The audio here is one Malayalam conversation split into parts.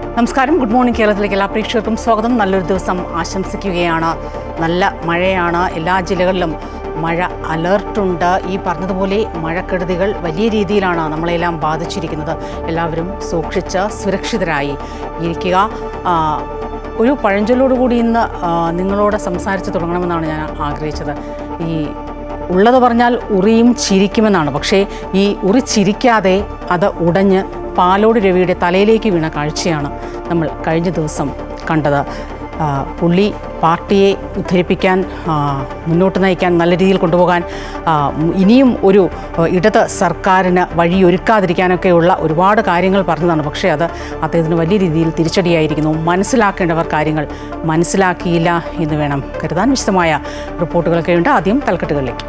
നമസ്കാരം. Good morning. കേരളത്തിലേക്ക് എല്ലാ പ്രേക്ഷകർക്കും സ്വാഗതം. നല്ലൊരു ദിവസം ആശംസിക്കുകയാണ്. നല്ല മഴയാണ്. എല്ലാ ജില്ലകളിലും മഴ അലേർട്ടുണ്ട്. ഈ പറഞ്ഞതുപോലെ മഴക്കെടുതികൾ വലിയ രീതിയിലാണ് നമ്മളെല്ലാം ബാധിച്ചിരിക്കുന്നത്. എല്ലാവരും സൂക്ഷിച്ച് സുരക്ഷിതരായി ഇരിക്കുക. ഒരു പഴഞ്ചൊല്ലോടുകൂടി ഇന്ന് നിങ്ങളോട് സംസാരിച്ച് തുടങ്ങണമെന്നാണ് ഞാൻ ആഗ്രഹിച്ചത്. ഈ ഉള്ളത് പറഞ്ഞാൽ ഉറിയും ചിരിക്കുമെന്നാണ്. പക്ഷേ ഈ ഉറി ചിരിക്കാതെ അത് ഉടഞ്ഞ് പാലോട് രവിയുടെ തലയിലേക്ക് വീണ കാഴ്ചയാണ് നമ്മൾ കഴിഞ്ഞ ദിവസം കണ്ടത്. പുള്ളി പാർട്ടിയെ ഉദ്ധരിപ്പിക്കാൻ, മുന്നോട്ട് നയിക്കാൻ, നല്ല രീതിയിൽ കൊണ്ടുപോകാൻ, ഇനിയും ഒരു ഇടത് സർക്കാരിന് വഴിയൊരുക്കാതിരിക്കാനൊക്കെയുള്ള ഒരുപാട് കാര്യങ്ങൾ പറഞ്ഞതാണ്. പക്ഷേ അത് അദ്ദേഹത്തിന് വലിയ രീതിയിൽ തിരിച്ചടിയായിരിക്കുന്നു. മനസ്സിലാക്കേണ്ടവർ കാര്യങ്ങൾ മനസ്സിലാക്കിയില്ല എന്ന് വേണം കരുതാൻ. വിശദമായ റിപ്പോർട്ടുകളൊക്കെ ഉണ്ട്. ആദ്യം തലക്കെട്ടുകളിലേക്ക്.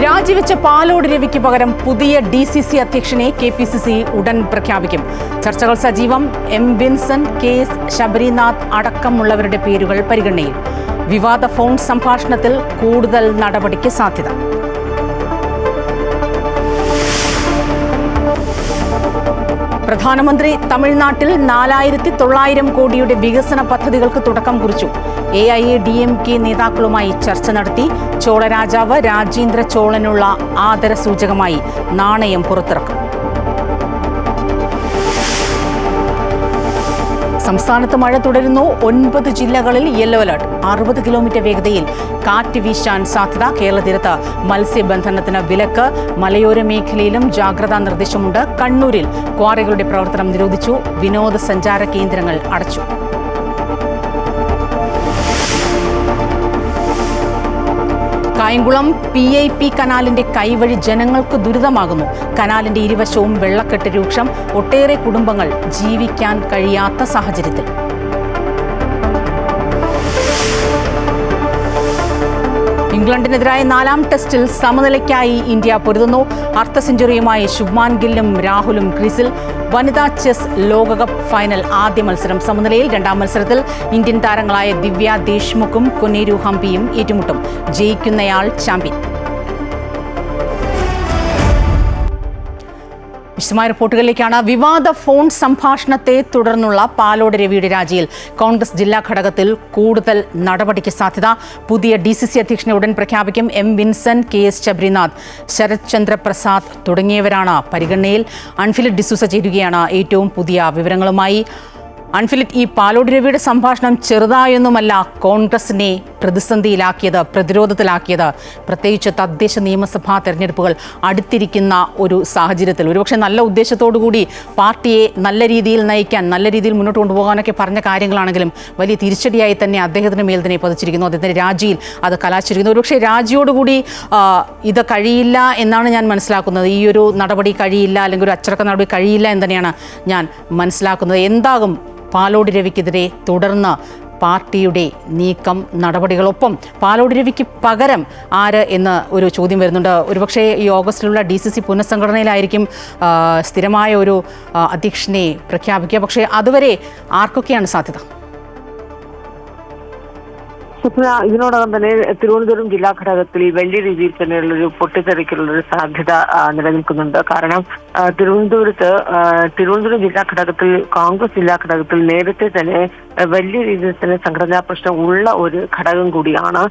രാജിവെച്ച പാലോട് രവിക്ക് പകരം പുതിയ DCC അധ്യക്ഷനെ KPCC ഉടൻ പ്രഖ്യാപിക്കും. ചർച്ചകൾ സജീവം. M. വിൻസെന്റ്, KS ശബരിനാഥ് അടക്കമുള്ളവരുടെ പേരുകൾ പരിഗണനയിൽ. വിവാദ ഫോൺ സംഭാഷണത്തിൽ കൂടുതൽ നടപടിക്ക് സാധ്യത. പ്രധാനമന്ത്രി തമിഴ്നാട്ടിൽ 4900 കോടിയുടെ വികസന പദ്ധതികൾക്ക് തുടക്കം കുറിച്ചു. AIADMK നേതാക്കളുമായി ചർച്ച നടത്തി. ചോള രാജാവ് രാജേന്ദ്ര ചോളനുള്ള ആദരസൂചകമായി നാണയം പുറത്തിറക്കും. സംസ്ഥാനത്ത് മഴ തുടരുന്നു. 9 ജില്ലകളിൽ യെല്ലോ അലർട്ട്. 60 കിലോമീറ്റർ വേഗതയിൽ കാറ്റ് വീശാൻ സാധ്യത. കേരള തീരത്ത് മത്സ്യബന്ധനത്തിന് വിലക്ക്. മലയോര മേഖലയിലും ജാഗ്രതാ നിർദ്ദേശമുണ്ട്. കണ്ണൂരിൽ ക്വാറികളുടെ പ്രവർത്തനം നിരോധിച്ചു. വിനോദസഞ്ചാര കേന്ദ്രങ്ങൾ അടച്ചു. കായംകുളം PIP കനാലിന്റെ കൈവഴി ജനങ്ങൾക്ക് ദുരിതമാകുന്നു. കനാലിന്റെ ഇരുവശവും വെള്ളക്കെട്ട് രൂക്ഷം. ഒട്ടേറെ കുടുംബങ്ങൾ ജീവിക്കാൻ കഴിയാത്ത സാഹചര്യത്തിൽ. ഇംഗ്ലണ്ടിനെതിരായ 4ാം ടെസ്റ്റിൽ സമനിലയ്ക്കായി ഇന്ത്യ പൊരുതുന്നു. അർദ്ധ സെഞ്ചുറിയുമായി ശുഭ്മാൻ ഗില്ലും രാഹുലും ക്രീസിൽ. വനിതാ ചെസ് ലോകകപ്പ് ഫൈനൽ ആദ്യ മത്സരം സമനിലയിൽ. 2ാം മത്സരത്തിൽ ഇന്ത്യൻ താരങ്ങളായ ദിവ്യ ദേശ്മുഖും കൊനേരു ഹംപിയും ഏറ്റുമുട്ടും. ജയിക്കുന്നയാൾ ചാമ്പ്യൻ. വിശദമായ റിപ്പോർട്ടുകളിലേക്കാണ്. വിവാദ ഫോൺ സംഭാഷണത്തെ തുടർന്നുള്ള പാലോട് രവിയുടെ രാജിയിൽ കോൺഗ്രസ് ജില്ലാ ഘടകത്തിൽ കൂടുതൽ നടപടിക്ക് സാധ്യത. പുതിയ DCC അധ്യക്ഷനെ ഉടൻ പ്രഖ്യാപിക്കും. M. Vincent, KS Sabarinath, Sarath Chandra Prasad തുടങ്ങിയവരാണ് പരിഗണനയിൽ. അൺഫിലിറ്റ് ഡിസൂസ ചേരുകയാണ് ഏറ്റവും പുതിയ വിവരങ്ങളുമായി. അൺഫിലിറ്റ്, ഈ പാലോട് രവിയുടെ സംഭാഷണം ചെറുതായൊന്നുമല്ല കോൺഗ്രസിനെ പ്രതിസന്ധിയിലാക്കിയത്, പ്രതിരോധത്തിലാക്കിയത്. പ്രത്യേകിച്ച് തദ്ദേശ നിയമസഭാ തെരഞ്ഞെടുപ്പുകൾ അടുത്തിരിക്കുന്ന ഒരു സാഹചര്യത്തിൽ ഒരുപക്ഷെ നല്ല ഉദ്ദേശത്തോടു കൂടി പാർട്ടിയെ നല്ല രീതിയിൽ നയിക്കാൻ, നല്ല രീതിയിൽ മുന്നോട്ട് കൊണ്ടുപോകാനൊക്കെ പറഞ്ഞ കാര്യങ്ങളാണെങ്കിലും വലിയ തിരിച്ചടിയായി തന്നെ അദ്ദേഹത്തിന് മേൽ തന്നെ പതിച്ചിരിക്കുന്നു. അദ്ദേഹത്തിൻ്റെ രാജിയിൽ അത് കലാശിരിക്കുന്നു. ഒരുപക്ഷെ രാജിയോടുകൂടി ഇത് കഴിയില്ല എന്നാണ് ഞാൻ മനസ്സിലാക്കുന്നത്. ഈ ഒരു നടപടി കഴിയില്ല, അല്ലെങ്കിൽ ഒരു അച്ചടക്ക നടപടി കഴിയില്ല എന്ന് തന്നെയാണ് ഞാൻ മനസ്സിലാക്കുന്നത്. എന്താകും പാലോട് രവിക്കെതിരെ തുടർന്ന് പാർട്ടിയുടെ നീക്കം, നടപടികളൊപ്പം പാലോട് രവിക്ക് പകരം ആര് എന്ന ഒരു ചോദ്യം വരുന്നുണ്ട്. ഒരുപക്ഷെ ഈ ഓഗസ്റ്റിലുള്ള DCC പുനഃസംഘടനയിലായിരിക്കും സ്ഥിരമായ ഒരു അധ്യക്ഷനെ പ്രഖ്യാപിക്കുക. പക്ഷേ അതുവരെ ആർക്കൊക്കെയാണ് സാധ്യത? ഇതിനോടകം തന്നെ തിരുവനന്തപുരം ജില്ലാ ഘടകത്തിൽ വലിയ രീതിയിൽ തന്നെയുള്ളൊരു പൊട്ടിത്തെറിക്കുള്ളൊരു സാധ്യത നിലനിൽക്കുന്നുണ്ട്. കാരണം തിരുവനന്തപുരം ജില്ലാ ഘടകത്തിൽ, കോൺഗ്രസ് ജില്ലാ ഘടകത്തിൽ നേരത്തെ തന്നെ വലിയ രീതിയിൽ തന്നെ സംഘടനാ പ്രശ്നം ഉള്ള ഒരു ഘടകം കൂടിയാണ്.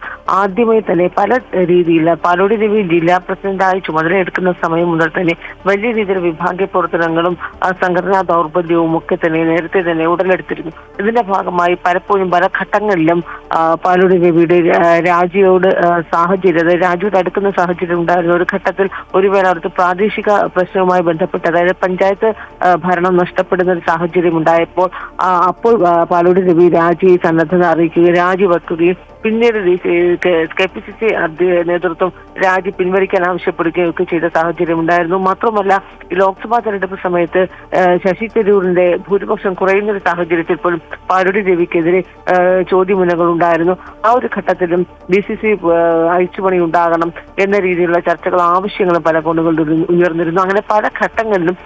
ആദ്യമായി തന്നെ പല രീതിയിൽ പാലോട് രവി ജില്ലാ പ്രസിഡന്റായി ചുമതലയെടുക്കുന്ന സമയം മുതൽ തന്നെ വലിയ രീതിയിൽ വിഭാഗീയ പ്രവർത്തനങ്ങളും സംഘടനാ ദൗർബല്യവും ഒക്കെ തന്നെ നേരത്തെ തന്നെ ഉടലെടുത്തിരുന്നു. ഇതിന്റെ ഭാഗമായി പലപ്പോഴും പല ഘട്ടങ്ങളിലും പാലോട് രവിയുടെ രാജിയോട് രാജിയോട് അടുക്കുന്ന സാഹചര്യം ഉണ്ടായിരുന്ന ഒരു ഘട്ടത്തിൽ ഒരു വേള അവർക്ക് പ്രാദേശിക പ്രശ്നവുമായി ബന്ധപ്പെട്ട്, അതായത് പഞ്ചായത്ത് ഭരണം നഷ്ടപ്പെടുന്ന ഒരു സാഹചര്യം ഉണ്ടായപ്പോൾ അപ്പോൾ പാലോട് രവി രാജി സന്നദ്ധത അറിയിക്കുകയും രാജിവെക്കുകയും പിന്നീട് KPCC നേതൃത്വം രാജി പിൻവലിക്കാൻ ആവശ്യപ്പെടുകയും ഒക്കെ ചെയ്ത സാഹചര്യം ഉണ്ടായിരുന്നു. മാത്രമല്ല, ഈ ലോക്സഭാ തെരഞ്ഞെടുപ്പ് സമയത്ത് ശശി തരൂരിന്റെ ഭൂരിപക്ഷം കുറയുന്ന ഒരു സാഹചര്യത്തിൽ പോലും പാലോട് രവിക്കെതിരെ ചോദ്യമുനകൾ ഉണ്ടായിരുന്നു. ആ ഒരു ഘട്ടത്തിലും DCC അഴിച്ചുപണി ഉണ്ടാകണം എന്ന രീതിയിലുള്ള ചർച്ചകൾ, ആവശ്യങ്ങളും പല കോണുകളിൽ ഉയർന്നിരുന്നു. അങ്ങനെ പല ഘട്ടങ്ങളിലും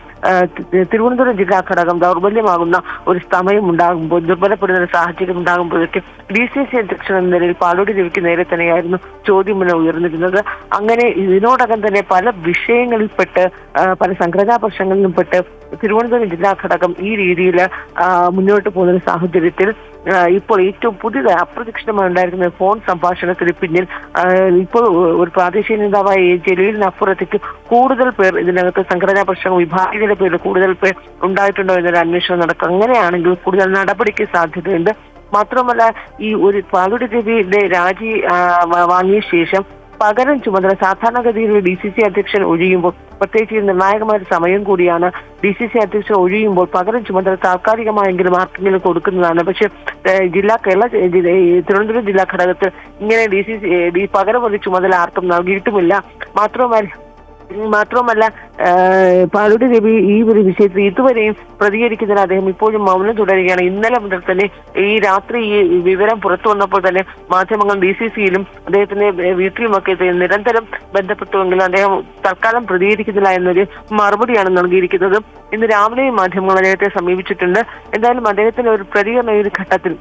തിരുവനന്തപുരം ജില്ലാ ഘടകം ദൗർബല്യമാകുന്ന ഒരു സമയം ഉണ്ടാകുമ്പോൾ, ദുർബലപ്പെടുന്ന ഒരു സാഹചര്യം ഉണ്ടാകുമ്പോഴേക്കും DCC അധ്യക്ഷൻ എന്ന നിലയിൽ പാലോടി രവിക്ക് നേരെ തന്നെയായിരുന്നു ചോദ്യമുന ഉയർന്നിരുന്നത്. അങ്ങനെ ഇതിനോടകം തന്നെ പല വിഷയങ്ങളിൽപ്പെട്ട് പല സംഘടനാ പ്രശ്നങ്ങളിലും പെട്ട് തിരുവനന്തപുരം ജില്ലാ ഘടകം ഈ രീതിയിൽ മുന്നോട്ട് പോകുന്ന സാഹചര്യത്തിൽ ഇപ്പോൾ ഏറ്റവും പുതിയ അപ്രതീക്ഷിതമായി ഉണ്ടായിരിക്കുന്ന ഫോൺ സംഭാഷണത്തിന് പിന്നിൽ ഇപ്പോൾ ഒരു പ്രാദേശിക നേതാവായ ജലീലിനപ്പുറത്തേക്ക് കൂടുതൽ പേർ ഇതിനകത്ത് സംഘടനാ പ്രശ്നങ്ങൾ വിഭാഗീയതയുടെ പേരിൽ കൂടുതൽ പേർ ഉണ്ടായിട്ടുണ്ടോ എന്നൊരു അന്വേഷണം നടക്കും. അങ്ങനെയാണെങ്കിൽ കൂടുതൽ നടപടിക്ക് സാധ്യതയുണ്ട്. മാത്രമല്ല, ഈ ഒരു പാലോടി രവിയുടെ രാജി വാങ്ങിയ ശേഷം പകരം ചുമതല സാധാരണഗതിയിൽ DCC അധ്യക്ഷൻ ഒഴിയുമ്പോൾ, പ്രത്യേകിച്ച് നിർണായകമായ സമയം കൂടിയാണ്, DCC അധ്യക്ഷൻ ഒഴിയുമ്പോൾ പകരം ചുമതല താൽക്കാലികമായെങ്കിലും ആർക്കെങ്കിലും കൊടുക്കുന്നതാണ്. പക്ഷെ തിരുവനന്തപുരം ജില്ലാ ഘടകത്തിൽ ഇങ്ങനെ പകരം ഒരു ചുമതല ആർക്കും നൽകിയിട്ടുമില്ല. മാത്രമല്ല പാലോടി രവി ഈ ഒരു വിഷയത്തിൽ ഇതുവരെയും പ്രതികരിക്കുന്നതിന് അദ്ദേഹം ഇപ്പോഴും മൗനം തുടരുകയാണ്. ഇന്നലെ മുതൽ തന്നെ ഈ രാത്രി ഈ വിവരം പുറത്തു വന്നപ്പോൾ തന്നെ മാധ്യമങ്ങൾ DCCയിലും അദ്ദേഹത്തിന്റെ വീട്ടിലുമൊക്കെ നിരന്തരം ബന്ധപ്പെട്ടുവെങ്കിലും അദ്ദേഹം തൽക്കാലം പ്രതികരിക്കുന്നില്ല എന്നൊരു മറുപടിയാണ് നൽകിയിരിക്കുന്നത്. ഇന്ന് രാവിലെയും മാധ്യമങ്ങൾ അദ്ദേഹത്തെ സമീപിച്ചിട്ടുണ്ട്. എന്തായാലും അദ്ദേഹത്തിന്റെ ഒരു പ്രതികരണം ഈ ഒരു ഘട്ടത്തിൽ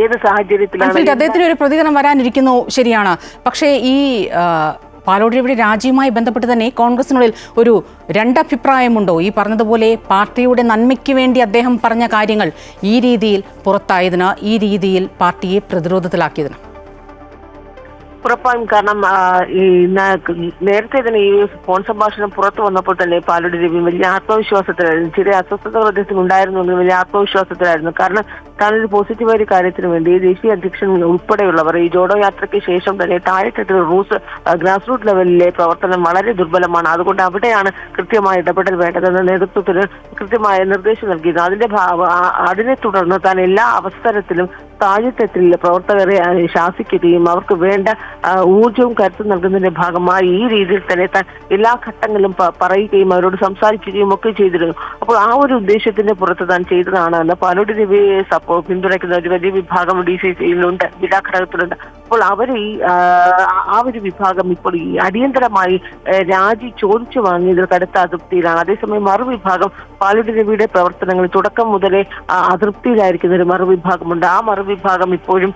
ഏത് സാഹചര്യത്തിലാണ് അദ്ദേഹത്തിന് ഒരു പ്രതികരണം വരാനിരിക്കുന്നു, ശരിയാണ്. പക്ഷേ ഈ പാലോടി രവിയുടെ രാജിയുമായി ബന്ധപ്പെട്ട് തന്നെ കോൺഗ്രസിനുള്ളിൽ ഒരു രണ്ടഭിപ്രായമുണ്ടോ? ഈ പറഞ്ഞതുപോലെ പാർട്ടിയുടെ നന്മയ്ക്ക് വേണ്ടി അദ്ദേഹം പറഞ്ഞ കാര്യങ്ങൾ ഈ രീതിയിൽ പുറത്തായതിന്, ഈ രീതിയിൽ പാർട്ടിയെ പ്രതിരോധത്തിലാക്കിയതിന്? ഉറപ്പായും. കാരണം നേരത്തെ തന്നെ ഈ ഫോൺ സംഭാഷണം പുറത്തു വന്നപ്പോൾ തന്നെ പാലോടി രവി വലിയ ആത്മവിശ്വാസത്തിലായിരുന്നു. ചെറിയ അസ്വസ്ഥതകൾ അദ്ദേഹത്തിന് ഉണ്ടായിരുന്നെങ്കിലും വലിയ ആത്മവിശ്വാസത്തിലായിരുന്നു. കാരണം താനൊരു പോസിറ്റീവായ ഒരു കാര്യത്തിന് വേണ്ടി ദേശീയ അധ്യക്ഷൻ ഉൾപ്പെടെയുള്ളവർ ഈ ജോഡോ യാത്രയ്ക്ക് ശേഷം തന്നെ താഴെത്തട്ടിൽ ഗ്രാസ് റൂട്ട് ലെവലിലെ പ്രവർത്തനം വളരെ ദുർബലമാണ്. അതുകൊണ്ട് അവിടെയാണ് കൃത്യമായ ഇടപെടൽ വേണ്ടതെന്ന് നേതൃത്വത്തിന് കൃത്യമായ നിർദ്ദേശം നൽകിയത്. അതിനെ തുടർന്ന് താൻ എല്ലാ അവസരത്തിലും താഴെത്തട്ടിൽ പ്രവർത്തകരെ ശാസിക്കുകയും അവർക്ക് വേണ്ട ഊർജവും കരുത്തും നൽകുന്നതിന്റെ ഭാഗമായി ഈ രീതിയിൽ തന്നെ താൻ എല്ലാ ഘട്ടങ്ങളിലും പറയുകയും അവരോട് സംസാരിക്കുകയും ഒക്കെ ചെയ്തിരുന്നു. അപ്പോൾ ആ ഒരു ഉദ്ദേശത്തിന്റെ പുറത്ത് താൻ ചെയ്തതാണ് എന്ന് പാലോടി രവിയെ പിന്തുണയ്ക്കുന്ന ഒരു വലിയ വിഭാഗം DCCയിലുണ്ട്, ജില്ലാ ഘടകത്തിലുണ്ട്. അപ്പോൾ അവർ ആ ഒരു വിഭാഗം ഇപ്പോൾ ഈ അടിയന്തരമായി രാജി ചോദിച്ചു വാങ്ങിയതിൽ കടുത്ത അതൃപ്തിയിലാണ്. അതേസമയം മറുവിഭാഗം പാലോടി രവിയുടെ പ്രവർത്തനങ്ങളിൽ തുടക്കം മുതലേ അതൃപ്തിയിലായിരിക്കുന്ന ഒരു മറുവിഭാഗമുണ്ട്. ആ മറുവിഭാഗം ഇപ്പോഴും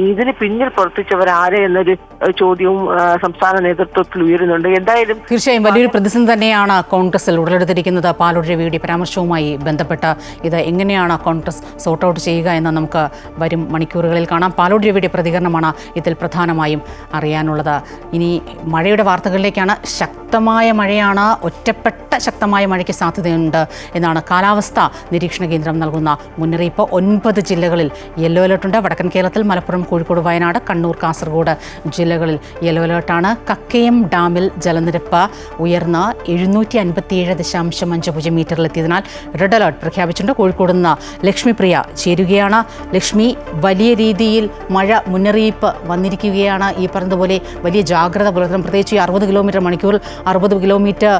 ഇതിന് പിന്നിൽ പ്രവർത്തിച്ചവർ ആരെ എന്നൊരു ചോദ്യവും സംസ്ഥാന നേതൃത്വത്തിൽ ഉയരുന്നുണ്ട്. എന്തായാലും തീർച്ചയായും വലിയൊരു പ്രതിസന്ധി തന്നെയാണ് കോൺഗ്രസിൽ ഉടലെടുത്തിരിക്കുന്നത്. പാലോടി രവിയുടെ പരാമർശവുമായി ബന്ധപ്പെട്ട് ഇത് എങ്ങനെയാണ് കോൺഗ്രസ് സോർട്ട് ഔട്ട് ചെയ്യുക എന്ന് നമുക്ക് വരും മണിക്കൂറുകളിൽ കാണാം. പാലോടി രവിയുടെ പ്രതികരണമാണ് ഇതിൽ പ്രധാനമായും അറിയാനുള്ളത്. ഇനി മഴയുടെ വാർത്തകളിലേക്കാണ്. ശക്തമായ മഴയാണ്, ഒറ്റപ്പെട്ട ശക്തമായ മഴയ്ക്ക് സാധ്യതയുണ്ട് എന്നാണ് കാലാവസ്ഥാ നിരീക്ഷണ കേന്ദ്രം നൽകുന്ന മുന്നറിയിപ്പ്. 9 ജില്ലകളിൽ യെല്ലോ അലേർട്ടുണ്ട്. വടക്കൻ കേരളത്തിൽ മലപ്പുറം, കോഴിക്കോട്, വയനാട്, കണ്ണൂർ, കാസർഗോഡ് ജില്ലകളിൽ യെല്ലോ അലേർട്ടാണ്. കക്കയം ഡാമിൽ ജലനിരപ്പ് ഉയർന്ന് 757.50 മീറ്ററിലെത്തിയതിനാൽ റെഡ് അലേർട്ട് പ്രഖ്യാപിച്ചിട്ടുണ്ട്. കോഴിക്കോട് നിന്ന് ലക്ഷ്മിപ്രിയ ചേരുകയാണ്. ലക്ഷ്മി, വലിയ രീതിയിൽ മഴ മുന്നറിയിപ്പ് വന്നിരിക്കുകയാണ്. ഈ പറഞ്ഞതുപോലെ വലിയ ജാഗ്രത പുലർത്തണം. പ്രത്യേകിച്ച് 60 കിലോമീറ്റർ മണിക്കൂറിൽ 60 കിലോമീറ്റർ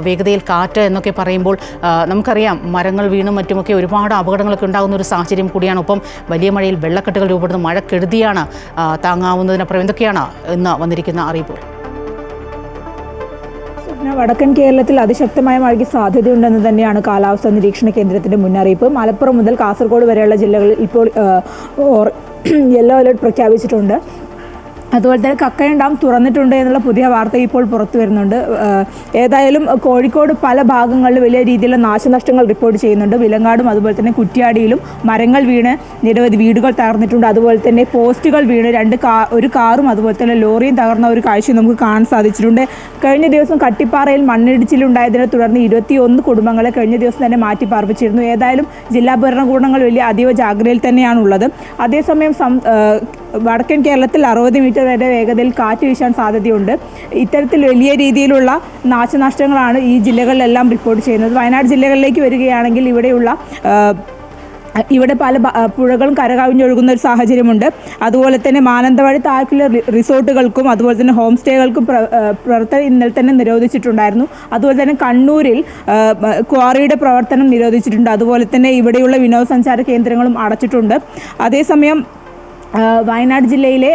വേഗതയിൽ കാറ്റ് എന്നൊക്കെ പറയുമ്പോൾ നമുക്കറിയാം മരങ്ങൾ വീണും മറ്റുമൊക്കെ ഒരുപാട് അപകടങ്ങളൊക്കെ ഉണ്ടാകുന്ന ഒരു സാഹചര്യം കൂടിയാണ്. ഒപ്പം വലിയ മഴയിൽ വെള്ളക്കെട്ടുകൾ രൂപപ്പെടുന്ന മഴക്കെടുതിയാണ് താങ്ങാവുന്നതിനപ്പുറം. എന്തൊക്കെയാണ് ഇന്ന് വന്നിരിക്കുന്ന അറിയിപ്പ്? വടക്കൻ കേരളത്തിൽ അതിശക്തമായ മഴയ്ക്ക് സാധ്യതയുണ്ടെന്ന് തന്നെയാണ് കാലാവസ്ഥാ നിരീക്ഷണ കേന്ദ്രത്തിന്റെ മുന്നറിയിപ്പ്. മലപ്പുറം മുതൽ കാസർഗോഡ് വരെയുള്ള ജില്ലകളിൽ ഇപ്പോൾ യെല്ലോ അലേർട്ട് പ്രഖ്യാപിച്ചിട്ടുണ്ട്. അതുപോലെ തന്നെ കക്കയം ഡാം തുറന്നിട്ടുണ്ട് എന്നുള്ള പുതിയ വാർത്ത ഇപ്പോൾ പുറത്തു വരുന്നുണ്ട്. ഏതായാലും കോഴിക്കോട് പല ഭാഗങ്ങളിൽ വലിയ രീതിയിലുള്ള നാശനഷ്ടങ്ങൾ റിപ്പോർട്ട് ചെയ്യുന്നുണ്ട്. വിലങ്ങാടും അതുപോലെ തന്നെ കുറ്റ്യാടിയിലും മരങ്ങൾ വീണ് നിരവധി വീടുകൾ തകർന്നിട്ടുണ്ട്. അതുപോലെ തന്നെ പോസ്റ്റുകൾ വീണ് ഒരു കാറും അതുപോലെ തന്നെ ലോറിയും തകർന്ന ഒരു കാഴ്ച നമുക്ക് കാണാൻ സാധിച്ചിട്ടുണ്ട്. കഴിഞ്ഞ ദിവസം കട്ടിപ്പാറയിൽ മണ്ണിടിച്ചിലുണ്ടായതിനെ തുടർന്ന് 21 കുടുംബങ്ങളെ കഴിഞ്ഞ ദിവസം തന്നെ മാറ്റി പാർപ്പിച്ചിരുന്നു. ഏതായാലും ജില്ലാ ഭരണകൂടങ്ങൾ വലിയ അതീവ ജാഗ്രതയിൽ തന്നെയാണുള്ളത്. അതേസമയം വടക്കൻ കേരളത്തിൽ 60 മീറ്റർ വരെ വേഗതയിൽ കാറ്റ് വീശാൻ സാധ്യതയുണ്ട്. ഇത്തരത്തിൽ വലിയ രീതിയിലുള്ള നാശനഷ്ടങ്ങളാണ് ഈ ജില്ലകളിലെല്ലാം റിപ്പോർട്ട് ചെയ്യുന്നത്. വയനാട് ജില്ലകളിലേക്ക് വരികയാണെങ്കിൽ ഇവിടെ പല പുഴകളും കരകവിഞ്ഞൊഴുകുന്ന ഒരു സാഹചര്യമുണ്ട്. അതുപോലെ തന്നെ മാനന്തവാടി താഴേക്കുള്ള റിസോർട്ടുകൾക്കും അതുപോലെ തന്നെ ഹോം സ്റ്റേകൾക്കും പ്രവർത്തനം ഇന്നലെ തന്നെ നിരോധിച്ചിട്ടുണ്ടായിരുന്നു. അതുപോലെ തന്നെ കണ്ണൂരിൽ ക്വാറിയുടെ പ്രവർത്തനം നിരോധിച്ചിട്ടുണ്ട്. അതുപോലെ തന്നെ ഇവിടെയുള്ള വിനോദസഞ്ചാര കേന്ദ്രങ്ങളും അടച്ചിട്ടുണ്ട്. അതേസമയം വയനാട് ജില്ലയിലെ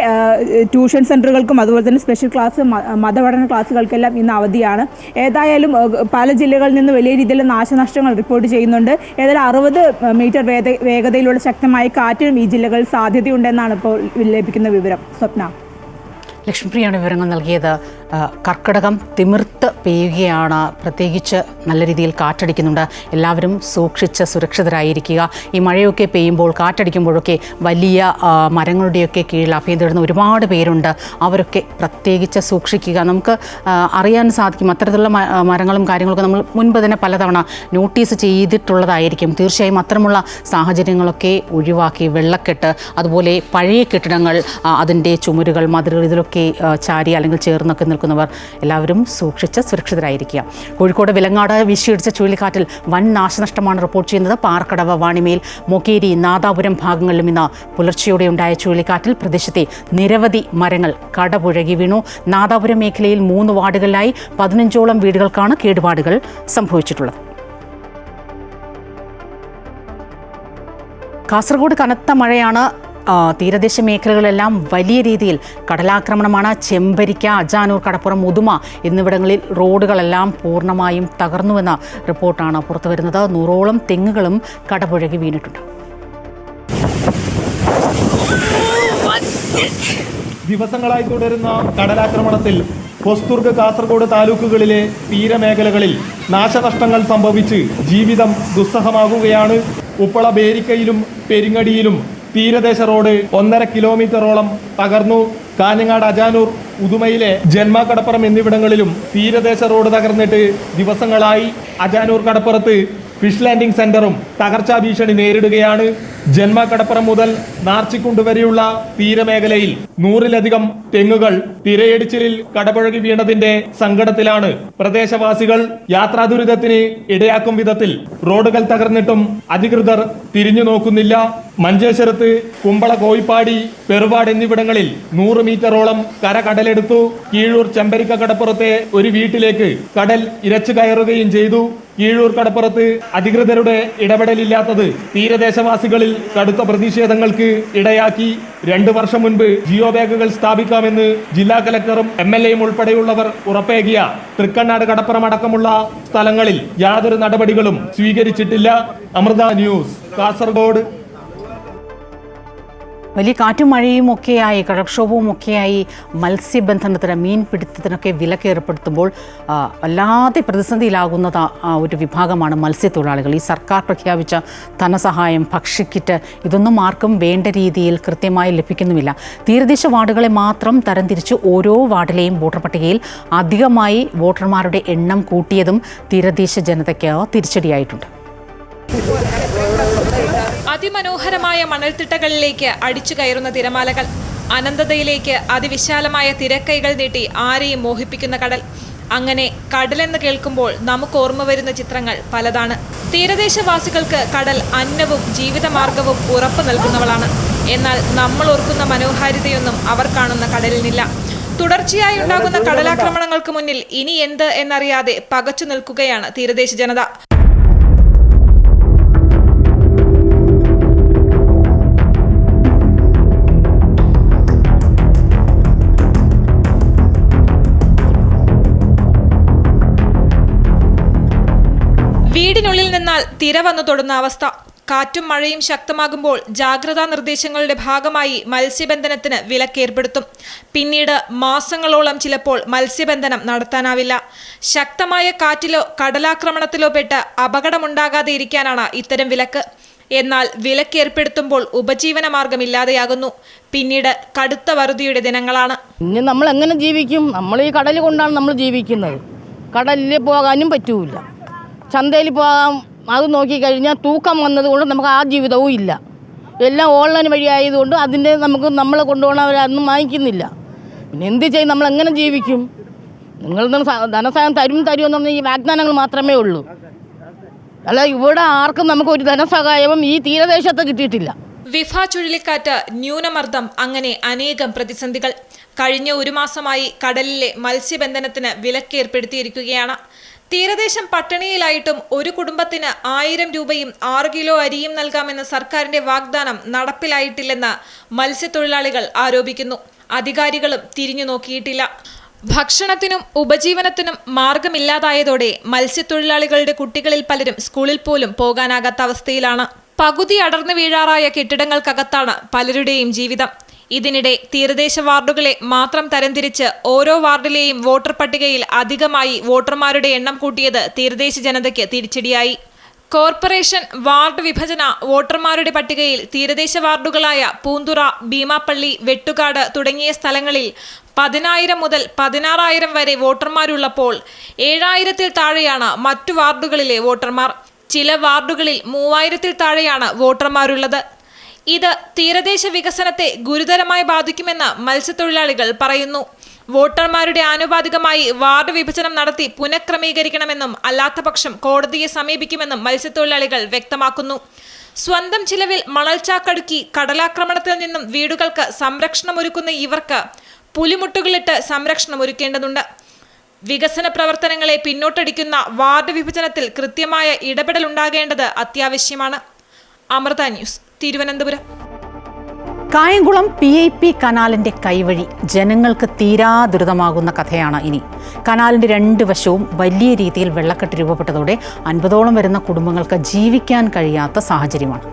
ട്യൂഷൻ സെൻ്ററുകൾക്കും അതുപോലെ തന്നെ സ്പെഷ്യൽ ക്ലാസ് മതപഠന ക്ലാസ്സുകൾക്കെല്ലാം ഇന്ന് അവധിയാണ്. ഏതായാലും പല ജില്ലകളിൽ നിന്ന് വലിയ രീതിയിലുള്ള നാശനഷ്ടങ്ങൾ റിപ്പോർട്ട് ചെയ്യുന്നുണ്ട്. ഏതായാലും 60 മീറ്റർ വേഗതയിലുള്ള ശക്തമായ കാറ്റിനും ഈ ജില്ലകളിൽ സാധ്യതയുണ്ടെന്നാണ് ഇപ്പോൾ ലഭിക്കുന്ന വിവരം. സ്വപ്ന. ലക്ഷ്മിപ്രിയാണ് വിവരങ്ങൾ നൽകിയത്. കർക്കിടകം തിമിർത്ത് പെയ്യുകയാണ്, പ്രത്യേകിച്ച് നല്ല രീതിയിൽ കാറ്റടിക്കുന്നുണ്ട്. എല്ലാവരും സൂക്ഷിച്ച് സുരക്ഷിതരായിരിക്കുക. ഈ മഴയൊക്കെ പെയ്യുമ്പോൾ കാറ്റടിക്കുമ്പോഴൊക്കെ വലിയ മരങ്ങളുടെയൊക്കെ കീഴിൽ അഭയം തേടുന്ന ഒരുപാട് പേരുണ്ട്. അവരൊക്കെ പ്രത്യേകിച്ച് സൂക്ഷിക്കുക. നമുക്ക് അറിയാൻ സാധിക്കും അത്തരത്തിലുള്ള മരങ്ങളും കാര്യങ്ങളൊക്കെ നമ്മൾ മുൻപ് തന്നെ പലതവണ നോട്ടീസ് ചെയ്തിട്ടുള്ളതായിരിക്കും. തീർച്ചയായും അത്തരമുള്ള സാഹചര്യങ്ങളൊക്കെ ഒഴിവാക്കി വെള്ളക്കെട്ട്, അതുപോലെ പഴയ കെട്ടിടങ്ങൾ, അതിൻ്റെ ചുമരുകൾ, മതിലുകൾ ഇതിലൊക്കെ ചാരി അല്ലെങ്കിൽ ചേർന്നൊക്കെ നിൽക്കുന്നവർ എല്ലാവരും സൂക്ഷിച്ച് സുരക്ഷിതരായിരിക്കുക. കോഴിക്കോട് വിലങ്ങാട് വീശിയടിച്ച ചുഴലിക്കാറ്റിൽ വൻ നാശനഷ്ടമാണ് റിപ്പോർട്ട് ചെയ്യുന്നത്. പാറക്കടവ്, വാണിമേൽ, മൊകേരി, നാദാപുരം ഭാഗങ്ങളിലും ഇന്ന് പുലർച്ചെയോടെ ഉണ്ടായ ചുഴലിക്കാറ്റിൽ പ്രദേശത്തെ നിരവധി മരങ്ങൾ കടപുഴകി വീണു. നാദാപുരം മേഖലയിൽ 3 വാർഡുകളിലായി 15ഓളം വീടുകൾക്കാണ് കേടുപാടുകൾ സംഭവിച്ചിട്ടുള്ളത്. കാസർഗോഡ് കനത്ത മഴയാണ്. തീരദേശ മേഖലകളെല്ലാം വലിയ രീതിയിൽ കടലാക്രമണമാണ്. ചെമ്പരിക്ക, അജാനൂർ, കടപ്പുറം, മുതുമ എന്നിവിടങ്ങളിൽ റോഡുകളെല്ലാം പൂർണ്ണമായും തകർന്നുവെന്ന റിപ്പോർട്ടാണ് പുറത്തുവരുന്നത്. 100ഓളം തെങ്ങുകളും കടപുഴകി വീണിട്ടുണ്ട്. ദിവസങ്ങളായി തുടരുന്ന കടലാക്രമണത്തിൽ ഹൊസ്ദുർഗ്, കാസർഗോഡ് താലൂക്കുകളിലെ തീരമേഖലകളിൽ നാശനഷ്ടങ്ങൾ സംഭവിച്ച് ജീവിതം ദുസ്സഹമാകുകയാണ്. ഉപ്പള, ബേരിക്കയിലും പെരിങ്ങടിയിലും തീരദേശ റോഡ് 1.5 കിലോമീറ്ററോളം തകർന്നു. കാഞ്ഞങ്ങാട്, അജാനൂർ, ഉദുമയിലെ ജന്മ, കടപ്പുറം എന്നിവിടങ്ങളിലും തീരദേശ റോഡ് തകർന്നിട്ട് ദിവസങ്ങളായി. അജാനൂർ കടപ്പുറത്ത് ഫിഷ് ലാൻഡിംഗ് സെന്ററും തകർച്ചാ ഭീഷണി നേരിടുകയാണ്. ജന്മ, കടപ്പുറം മുതൽ നാർച്ചിക്കുണ്ട് വരെയുള്ള തീരമേഖലയിൽ 100-ലധികം തെങ്ങുകൾ തിരയടിച്ചിലിൽ കടപുഴകി വീണതിന്റെ സങ്കടത്തിലാണ് പ്രദേശവാസികൾ. യാത്രാ ദുരിതത്തിന് ഇടയാക്കും വിധത്തിൽ റോഡുകൾ തകർന്നിട്ടും അധികൃതർ തിരിഞ്ഞു നോക്കുന്നില്ല. മഞ്ചേശ്വരത്ത്, കുമ്പള, കോയിപ്പാടി, പെറുവാട് എന്നിവിടങ്ങളിൽ 100 മീറ്ററോളം കര കടലെടുത്തു. കീഴൂർ, ചെമ്പരിക്ക കടപ്പുറത്തെ ഒരു വീട്ടിലേക്ക് കടൽ ഇരച്ചു കയറുകയും ചെയ്തു. കീഴൂർ കടപ്പുറത്ത് അധികൃതരുടെ ഇടപെടലില്ലാത്തത് തീരദേശവാസികളിൽ കടുത്ത പ്രതിഷേധങ്ങൾക്ക് ഇടയാക്കി. 2 വർഷം മുൻപ് ജിയോ ബാഗുകൾ സ്ഥാപിക്കാമെന്ന് ജില്ലാ കലക്ടറും MLAയും ഉൾപ്പെടെയുള്ളവർ ഉറപ്പേകിയ തൃക്കണ്ണാട്, കടപ്പുറം അടക്കമുള്ള സ്ഥലങ്ങളിൽ യാതൊരു നടപടികളും സ്വീകരിച്ചിട്ടില്ല. അമൃത ന്യൂസ്, കാസർഗോഡ്. വലിയ കാറ്റും മഴയും ഒക്കെയായി, കടൽക്ഷോഭവും ഒക്കെയായി മത്സ്യബന്ധനത്തിന്, മീൻപിടുത്തത്തിനൊക്കെ വിലക്ക് ഏർപ്പെടുത്തുമ്പോൾ വല്ലാതെ പ്രതിസന്ധിയിലാകുന്നത് ഒരു വിഭാഗമാണ് മത്സ്യത്തൊഴിലാളികൾ. ഈ സർക്കാർ പ്രഖ്യാപിച്ച ധനസഹായം, ഭക്ഷ്യക്കിറ്റ് ഇതൊന്നും ആർക്കും വേണ്ട രീതിയിൽ കൃത്യമായി ലഭിക്കുന്നുമില്ല. തീരദേശ വാർഡുകളെ മാത്രം തരംതിരിച്ച് ഓരോ വാർഡിലെയും വോട്ടർ പട്ടികയിൽ അധികമായി വോട്ടർമാരുടെ എണ്ണം കൂട്ടിയതും തീരദേശ ജനതയ്ക്ക് തിരിച്ചടിയായിട്ടുണ്ട്. അതിമനോഹരമായ മണൽത്തിട്ടകളിലേക്ക് അടിച്ചു കയറുന്ന തിരമാലകൾ, അനന്തതയിലേക്ക് അതിവിശാലമായ തിരക്കൈകൾ നീട്ടി ആരെയും മോഹിപ്പിക്കുന്ന കടൽ. അങ്ങനെ കടലെന്ന് കേൾക്കുമ്പോൾ നമുക്ക് ഓർമ്മ വരുന്ന ചിത്രങ്ങൾ പലതാണ്. തീരദേശവാസികൾക്ക് കടൽ അന്നവും ജീവിതമാർഗവും ഉറപ്പു നൽകുന്നവളാണ്. എന്നാൽ നമ്മൾ ഓർക്കുന്ന മനോഹാരിതയൊന്നും അവർ കാണുന്ന കടലിനില്ല. തുടർച്ചയായി ഉണ്ടാകുന്ന കടലാക്രമണങ്ങൾക്ക് മുന്നിൽ ഇനി എന്ത് എന്നറിയാതെ പകച്ചു നിൽക്കുകയാണ് തീരദേശ ജനത. വീടിനുള്ളിൽ നിന്നാൽ തിര വന്നു തൊടുന്ന അവസ്ഥ. കാറ്റും മഴയും ശക്തമാകുമ്പോൾ ജാഗ്രതാ നിർദ്ദേശങ്ങളുടെ ഭാഗമായി മത്സ്യബന്ധനത്തിന് വിലക്കേർപ്പെടുത്തും. പിന്നീട് മാസങ്ങളോളം ചിലപ്പോൾ മത്സ്യബന്ധനം നടത്താനാവില്ല. ശക്തമായ കാറ്റിലോ കടലാക്രമണത്തിലോ പെട്ട് അപകടമുണ്ടാകാതെ ഇരിക്കാനാണ് ഇത്തരം വിലക്ക്. എന്നാൽ വിലക്കേർപ്പെടുത്തുമ്പോൾ ഉപജീവന മാർഗമില്ലാതെയാകുന്നു. പിന്നീട് കടുത്ത വറുതിയുടെ ദിനങ്ങളാണ്. ഇനി നമ്മൾ എങ്ങനെ ജീവിക്കും? നമ്മൾ ഈ കടൽ കൊണ്ടാണ് നമ്മൾ ജീവിക്കുന്നത്. കടലിൽ പോകാനും പറ്റൂല, ചന്തയിൽ പോകാൻ അത് നോക്കിക്കഴിഞ്ഞാൽ തൂക്കം വന്നതുകൊണ്ട് നമുക്ക് ആ ജീവിതവും ഇല്ല. എല്ലാം ഓൺലൈൻ വഴി ആയതുകൊണ്ട് അതിൻ്റെ നമ്മളെ കൊണ്ടുപോകണവരൊന്നും വാങ്ങിക്കുന്നില്ല. പിന്നെ എന്ത് ചെയ്യും? നമ്മളെങ്ങനെ ജീവിക്കും? നിങ്ങൾ ധനസഹായം തരുമെന്ന് പറഞ്ഞാൽ ഈ വാഗ്ദാനങ്ങൾ മാത്രമേ ഉള്ളൂ. അല്ല, ഇവിടെ ആർക്കും നമുക്ക് ഒരു ധനസഹായവും ഈ തീരദേശത്ത് കിട്ടിയിട്ടില്ല. വിഫ ചുഴലിക്കാറ്റ്, ന്യൂനമർദ്ദം, അങ്ങനെ അനേകം പ്രതിസന്ധികൾ. കഴിഞ്ഞ ഒരു മാസമായി കടലിലെ മത്സ്യബന്ധനത്തിന് വിലക്കേർപ്പെടുത്തിയിരിക്കുകയാണ്. തീരദേശം പട്ടിണിയിലായിട്ടും ഒരു കുടുംബത്തിന് 1000 രൂപയും 6 കിലോ അരിയും നൽകാമെന്ന സർക്കാരിന്റെ വാഗ്ദാനം നടപ്പിലായിട്ടില്ലെന്ന് മത്സ്യത്തൊഴിലാളികൾ ആരോപിക്കുന്നു. അധികാരികളും തിരിഞ്ഞു നോക്കിയിട്ടില്ല. ഭക്ഷണത്തിനും ഉപജീവനത്തിനും മാർഗമില്ലാതായതോടെ മത്സ്യത്തൊഴിലാളികളുടെ കുട്ടികളിൽ പലരും സ്കൂളിൽ പോലും പോകാനാകാത്ത അവസ്ഥയിലാണ്. പകുതി അടർന്നു വീഴാറായ കെട്ടിടങ്ങൾക്കകത്താണ് പലരുടെയും ജീവിതം. ഇതിനിടെ തീരദേശ വാർഡുകളെ മാത്രം തരംതിരിച്ച് ഓരോ വാർഡിലെയും വോട്ടർ പട്ടികയിൽ അധികമായി വോട്ടർമാരുടെ എണ്ണം കൂട്ടിയത് തീരദേശ ജനതയ്ക്ക് തിരിച്ചടിയായി. കോർപ്പറേഷൻ വാർഡ് വിഭജന വോട്ടർമാരുടെ പട്ടികയിൽ തീരദേശ വാർഡുകളായ പൂന്തുറ, ഭീമാപ്പള്ളി, വെട്ടുകാട് തുടങ്ങിയ സ്ഥലങ്ങളിൽ 10,000 മുതൽ 16,000 വരെ വോട്ടർമാരുള്ളപ്പോൾ 7,000-ൽ താഴെയാണ് മറ്റു വാർഡുകളിലെ വോട്ടർമാർ. ചില വാർഡുകളിൽ 3,000-ൽ താഴെയാണ് വോട്ടർമാരുള്ളത്. ഇത് തീരദേശ വികസനത്തെ ഗുരുതരമായി ബാധിക്കുമെന്ന് മത്സ്യത്തൊഴിലാളികൾ പറയുന്നു. വോട്ടർമാരുടെ ആനുപാതികമായി വാർഡ് വിഭജനം നടത്തി പുനഃക്രമീകരിക്കണമെന്നും അല്ലാത്തപക്ഷം കോടതിയെ സമീപിക്കുമെന്നും മത്സ്യത്തൊഴിലാളികൾ വ്യക്തമാക്കുന്നു. സ്വന്തം ചിലവിൽ മണൽച്ചാക്കടുക്കി കടലാക്രമണത്തിൽ നിന്നും വീടുകൾക്ക് സംരക്ഷണമൊരുക്കുന്ന ഇവർക്ക് പുലിമുട്ടുകളിട്ട് സംരക്ഷണമൊരുക്കേണ്ടതുണ്ട്. വികസന പ്രവർത്തനങ്ങളെ പിന്നോട്ടടിക്കുന്ന വാർഡ് വിഭജനത്തിൽ കൃത്യമായ ഇടപെടൽ ഉണ്ടാകേണ്ടത് അത്യാവശ്യമാണ്. അമൃത ന്യൂസ്, തിരുവനന്തപുരം. കായംകുളം PIP കനാലിന്റെ കൈവഴി ജനങ്ങൾക്ക് തീരാ ദുരിതമാകുന്ന കഥയാണ് ഇനി. കനാലിന്റെ 2 വശവും വലിയ രീതിയിൽ വെള്ളക്കെട്ട് രൂപപ്പെട്ടതോടെ 50ഓളം വരുന്ന കുടുംബങ്ങൾക്ക് ജീവിക്കാൻ കഴിയാത്ത സാഹചര്യമാണ്.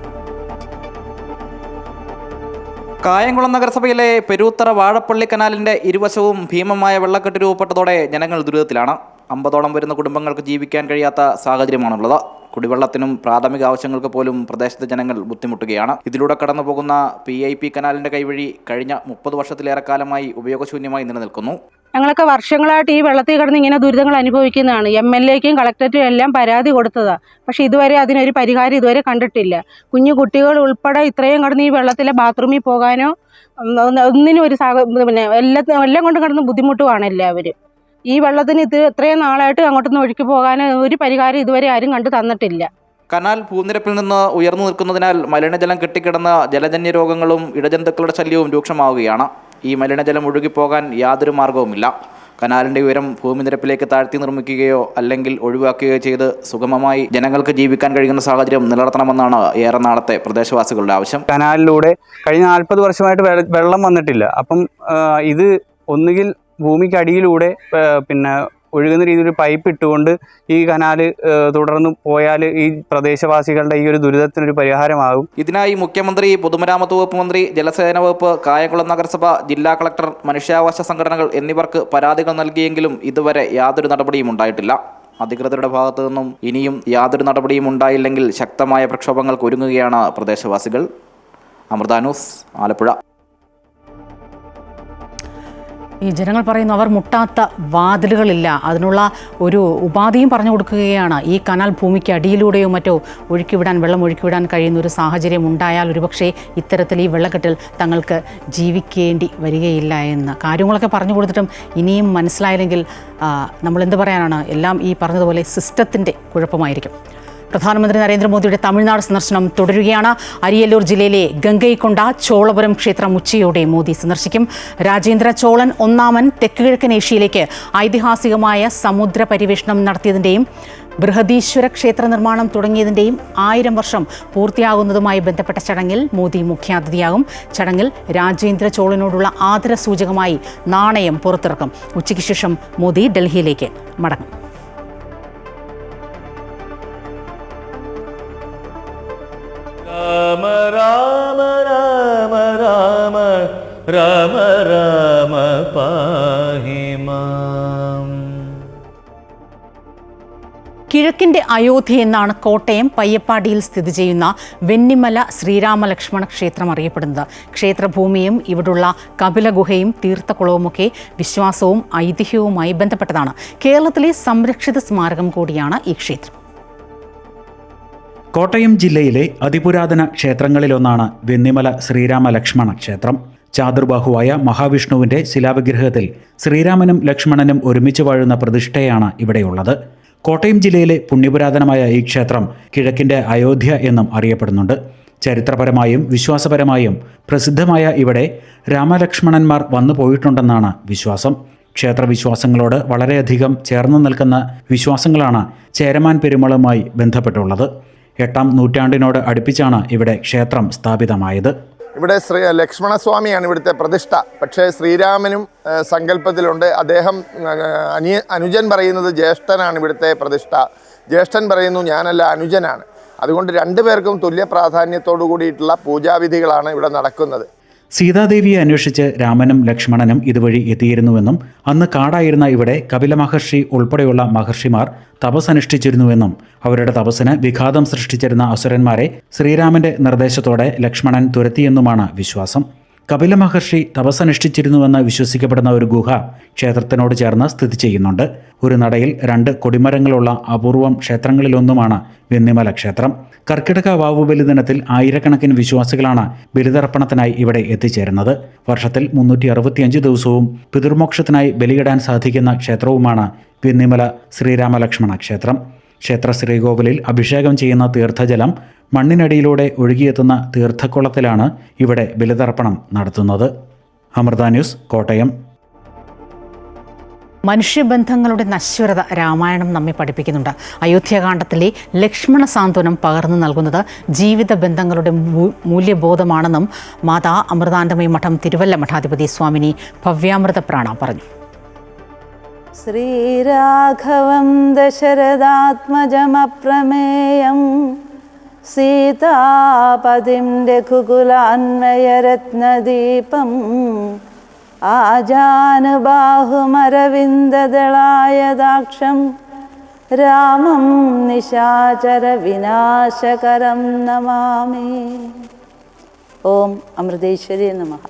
കായംകുളം നഗരസഭയിലെ പെരൂത്തറ വാഴപ്പള്ളി കനാലിന്റെ ഇരുവശവും ഭീമമായ വെള്ളക്കെട്ട് രൂപപ്പെട്ടതോടെ ജനങ്ങൾ ദുരിതത്തിലാണ്. 50ഓളം വരുന്ന കുടുംബങ്ങൾക്ക് ജീവിക്കാൻ കഴിയാത്ത സാഹചര്യമാണുള്ളത്. കുടിവെള്ളത്തിനും പ്രാഥമിക ആവശ്യങ്ങൾക്ക് പോലും പ്രദേശത്തെ ജനങ്ങൾ ബുദ്ധിമുട്ടുകയാണ്. ഇതിലൂടെ കടന്നു പോകുന്ന PIP കനാലിന്റെ കൈവഴി കഴിഞ്ഞ 30 വർഷത്തിലേറെ കാലമായി ഉപയോഗശൂന്യമായി നിലനിൽക്കുന്നു. ഞങ്ങളൊക്കെ വർഷങ്ങളായിട്ട് ഈ വെള്ളത്തിൽ കിടന്ന് ഇങ്ങനെ ദുരിതങ്ങൾ അനുഭവിക്കുന്നതാണ്. MLAക്കും കളക്ടറേറ്റും എല്ലാം പരാതി കൊടുത്തതാണ്. പക്ഷെ ഇതുവരെ അതിനൊരു പരിഹാരം ഇതുവരെ കണ്ടിട്ടില്ല. കുഞ്ഞു കുട്ടികൾ ഉൾപ്പെടെ ഇത്രയും കിടന്ന് ഈ വെള്ളത്തിലെ ബാത്റൂമിൽ പോകാനോ ഒന്നിനും ഒരു എല്ലാം കൊണ്ട് കിടന്ന് ബുദ്ധിമുട്ടുമാണ് എല്ലാവരും. ഈ വെള്ളത്തിന് ഇത്രയും നാളായിട്ട് അങ്ങോട്ടൊന്നും ഒഴുക്കി പോകാൻ ഒരു പരിഹാരം ഇതുവരെ ആരും കണ്ടു തന്നിട്ടില്ല. കനാൽ ഭൂനിരപ്പിൽ നിന്ന് ഉയർന്നു നിൽക്കുന്നതിനാൽ മലിനജലം കെട്ടിക്കിടന്ന ജലജന്യ രോഗങ്ങളും ഇഴജന്തുക്കളുടെ ശല്യവും രൂക്ഷമാവുകയാണ്. ഈ മലിനജലം ഒഴുകിപ്പോകാൻ യാതൊരു മാർഗവുമില്ല. കനാലിന്റെ ഉയരം ഭൂമിനിരപ്പിലേക്ക് താഴ്ത്തി നിർമ്മിക്കുകയോ അല്ലെങ്കിൽ ഒഴിവാക്കുകയോ ചെയ്ത് സുഗമമായി ജനങ്ങൾക്ക് ജീവിക്കാൻ കഴിയുന്ന സാഹചര്യം നിലനിർത്തണമെന്നാണ് ഏറെ നാളത്തെ പ്രദേശവാസികളുടെ ആവശ്യം. കനാലിലൂടെ കഴിഞ്ഞ 40 വർഷമായിട്ട് വെള്ളം വന്നിട്ടില്ല. അപ്പം ഇത് ഒന്നുകിൽ ഭൂമിക്കടിയിലൂടെ ഒഴുകുന്ന രീതിയിൽ പൈപ്പ് ഇട്ടുകൊണ്ട് ഈ കനാല് തുടർന്ന് പോയാൽ ഈ പ്രദേശവാസികളുടെ ഈ ഒരു ദുരിതത്തിനൊരു പരിഹാരമാകും. ഇതിനായി മുഖ്യമന്ത്രി, പൊതുമരാമത്ത് വകുപ്പ് മന്ത്രി, ജലസേന വകുപ്പ്, കായംകുളം നഗരസഭ, ജില്ലാ കളക്ടർ, മനുഷ്യാവകാശ സംഘടനകൾ എന്നിവർക്ക് പരാതികൾ നൽകിയെങ്കിലും ഇതുവരെ യാതൊരു നടപടിയും ഉണ്ടായിട്ടില്ല. അധികൃതരുടെ ഭാഗത്തു നിന്നും ഇനിയും യാതൊരു നടപടിയും ഉണ്ടായില്ലെങ്കിൽ ശക്തമായ പ്രക്ഷോഭങ്ങൾക്ക് ഒരുങ്ങുകയാണ് പ്രദേശവാസികൾ. അമൃത ന്യൂസ്, ആലപ്പുഴ. ഈ ജനങ്ങൾ പറയുന്നു അവർ മുട്ടാത്ത വാതിലുകളില്ല. അതിനുള്ള ഒരു ഉപാധിയും പറഞ്ഞു കൊടുക്കുകയാണ്. ഈ കനാൽ ഭൂമിക്ക് അടിയിലൂടെയോ മറ്റോ വെള്ളം ഒഴുക്കിവിടാൻ കഴിയുന്ന ഒരു സാഹചര്യം ഉണ്ടായാൽ ഒരുപക്ഷെ ഇത്തരത്തിൽ ഈ വെള്ളക്കെട്ടിൽ തങ്ങൾക്ക് ജീവിക്കേണ്ടി വരികയില്ല എന്ന് കാര്യങ്ങളൊക്കെ പറഞ്ഞു കൊടുത്തിട്ടും ഇനിയും മനസ്സിലായില്ലെങ്കിൽ നമ്മളെന്ത് പറയാനാണ്? എല്ലാം ഈ പറഞ്ഞതുപോലെ സിസ്റ്റത്തിൻ്റെ കുഴപ്പമായിരിക്കും. പ്രധാനമന്ത്രി നരേന്ദ്രമോദിയുടെ തമിഴ്നാട് സന്ദർശനം തുടരുകയാണ്. അരിയല്ലൂർ ജില്ലയിലെ ഗംഗൈക്കൊണ്ട ചോളപുരം ക്ഷേത്രം ഉച്ചയോടെ മോദി സന്ദർശിക്കും. രാജേന്ദ്ര ചോളൻ ഒന്നാമൻ തെക്ക് കിഴക്കൻ ഏഷ്യയിലേക്ക് ഐതിഹാസികമായ സമുദ്ര പര്യവേഷണം നടത്തിയതിൻ്റെയും ബൃഹദീശ്വര ക്ഷേത്ര നിർമ്മാണം തുടങ്ങിയതിൻ്റെയും 1000 വർഷം പൂർത്തിയാകുന്നതുമായി ബന്ധപ്പെട്ട ചടങ്ങിൽ മോദി മുഖ്യാതിഥിയാകും. ചടങ്ങിൽ രാജേന്ദ്ര ചോളനോടുള്ള ആദരസൂചകമായി നാണയം പുറത്തിറക്കും. ഉച്ചയ്ക്ക് ശേഷം മോദി ഡൽഹിയിലേക്ക് മടങ്ങും. രാമ രാമ രാമ രാമ രാമ രാമ പാഹി മാം. കിഴക്കിൻ്റെ അയോധ്യ എന്നാണ് കോട്ടയം പയ്യപ്പാടിയിൽ സ്ഥിതി ചെയ്യുന്ന വെന്നിമല ശ്രീരാമലക്ഷ്മണ ക്ഷേത്രം അറിയപ്പെടുന്നത്. ക്ഷേത്രഭൂമിയും ഇവിടുള്ള കപിലഗുഹയും തീർത്ഥക്കുളവുമൊക്കെ വിശ്വാസവും ഐതിഹ്യവുമായി ബന്ധപ്പെട്ടതാണ്. കേരളത്തിലെ സംരക്ഷിത സ്മാരകം കൂടിയാണ് ഈ ക്ഷേത്രം. കോട്ടയം ജില്ലയിലെ അതിപുരാതന ക്ഷേത്രങ്ങളിലൊന്നാണ് വെന്നിമല ശ്രീരാമലക്ഷ്മണ ക്ഷേത്രം. ചാതുർബാഹുവായ മഹാവിഷ്ണുവിൻ്റെ ശിലാവിഗ്രഹത്തിൽ ശ്രീരാമനും ലക്ഷ്മണനും ഒരുമിച്ച് വാഴുന്ന പ്രതിഷ്ഠയാണ് ഇവിടെയുള്ളത്. കോട്ടയം ജില്ലയിലെ പുണ്യപുരാതനമായ ഈ ക്ഷേത്രം കിഴക്കിൻ്റെ അയോധ്യ എന്നും അറിയപ്പെടുന്നുണ്ട്. ചരിത്രപരമായും വിശ്വാസപരമായും പ്രസിദ്ധമായ ഇവിടെ രാമലക്ഷ്മണന്മാർ വന്നു പോയിട്ടുണ്ടെന്നാണ് വിശ്വാസം. ക്ഷേത്രവിശ്വാസങ്ങളോട് വളരെയധികം ചേർന്ന് നിൽക്കുന്ന വിശ്വാസങ്ങളാണ് ചേരമാൻ പെരുമാളുമായി ബന്ധപ്പെട്ടുള്ളത്. 8-ാം നൂറ്റാണ്ടിനോട് അടുപ്പിച്ചാണ് ഇവിടെ ക്ഷേത്രം സ്ഥാപിതമായത്. ഇവിടെ ലക്ഷ്മണസ്വാമിയാണ് ഇവിടുത്തെ പ്രതിഷ്ഠ. പക്ഷേ ശ്രീരാമനും സങ്കല്പത്തിലുണ്ട്. അദ്ദേഹം അനുജൻ പറയുന്നത് ജ്യേഷ്ഠനാണ് ഇവിടുത്തെ പ്രതിഷ്ഠ. ജ്യേഷ്ഠൻ പറയുന്നു ഞാനല്ല, അനുജനാണ്. അതുകൊണ്ട് രണ്ടുപേർക്കും തുല്യ പ്രാധാന്യത്തോടു കൂടിയിട്ടുള്ള പൂജാവിധികളാണ് ഇവിടെ നടക്കുന്നത്. സീതാദേവിയെ അന്വേഷിച്ച് രാമനും ലക്ഷ്മണനും ഇതുവഴി എത്തിയിരുന്നുവെന്നും അന്ന് കാടായിരുന്ന ഇവിടെ കപില മഹർഷി ഉൾപ്പെടെയുള്ള മഹർഷിമാർ തപസ്സനുഷ്ഠിച്ചിരുന്നുവെന്നും അവരുടെ തപസ്സിന് വിഘാതം സൃഷ്ടിച്ചിരുന്ന അസുരന്മാരെ ശ്രീരാമന്റെ നിർദ്ദേശത്തോടെ ലക്ഷ്മണൻ തുരത്തിയെന്നുമാണ് വിശ്വാസം. കപില മഹർഷി തപസ്സനുഷ്ഠിച്ചിരുന്നുവെന്ന് വിശ്വസിക്കപ്പെടുന്ന ഒരു ഗുഹ ക്ഷേത്രത്തിനോട് ചേർന്ന് സ്ഥിതി ചെയ്യുന്നുണ്ട്. ഒരു നടയിൽ 2 കൊടിമരങ്ങളുള്ള അപൂർവം ക്ഷേത്രങ്ങളിലൊന്നുമാണ് വെന്നിമല ക്ഷേത്രം. കർക്കിടക വാവുബലി ദിനത്തിൽ ആയിരക്കണക്കിന് വിശ്വാസികളാണ് ബലിതർപ്പണത്തിനായി ഇവിടെ എത്തിച്ചേരുന്നത്. വർഷത്തിൽ 365 ദിവസവും പിതൃമോക്ഷത്തിനായി ബലിയിടാൻ സാധിക്കുന്ന ക്ഷേത്രവുമാണ് വെന്നിമല ശ്രീരാമലക്ഷ്മണ ക്ഷേത്രം. ക്ഷേത്ര ശ്രീകോവിലിൽ അഭിഷേകം ചെയ്യുന്ന തീർത്ഥജലം മണ്ണിനടിയിലൂടെ ഒഴുകിയെത്തുന്ന തീർത്ഥക്കുളത്തിലാണ് ഇവിടെ ബലിതർപ്പണം നടത്തുന്നത്. അമൃത ന്യൂസ്, കോട്ടയം. മനുഷ്യബന്ധങ്ങളുടെ നശ്വരത രാമായണം നമ്മെ പഠിപ്പിക്കുന്നുണ്ട്. അയോധ്യാകാന്ഡത്തിലെ ലക്ഷ്മണ സാന്ത്വനം പകർന്നു നൽകുന്നത് ജീവിത ബന്ധങ്ങളുടെ മൂല്യബോധമാണെന്നും മാതാ അമൃതാനന്ദമയി മഠം തിരുവല്ല മഠാധിപതി സ്വാമിനി ഭവ്യാമൃത പ്രാണ പറഞ്ഞു. ശ്രീരാഘവം ദശരഥാത്മജമപ്രമേയം സീതാപതിം രഘുകുലാന്വയരത്നദീപം ആജാനുബാഹുമരവിന്ദദളായദാക്ഷം രാമം നിശാചരവിനാശകരം നമാമി. ഓം അമൃതേശ്വരി നമഃ.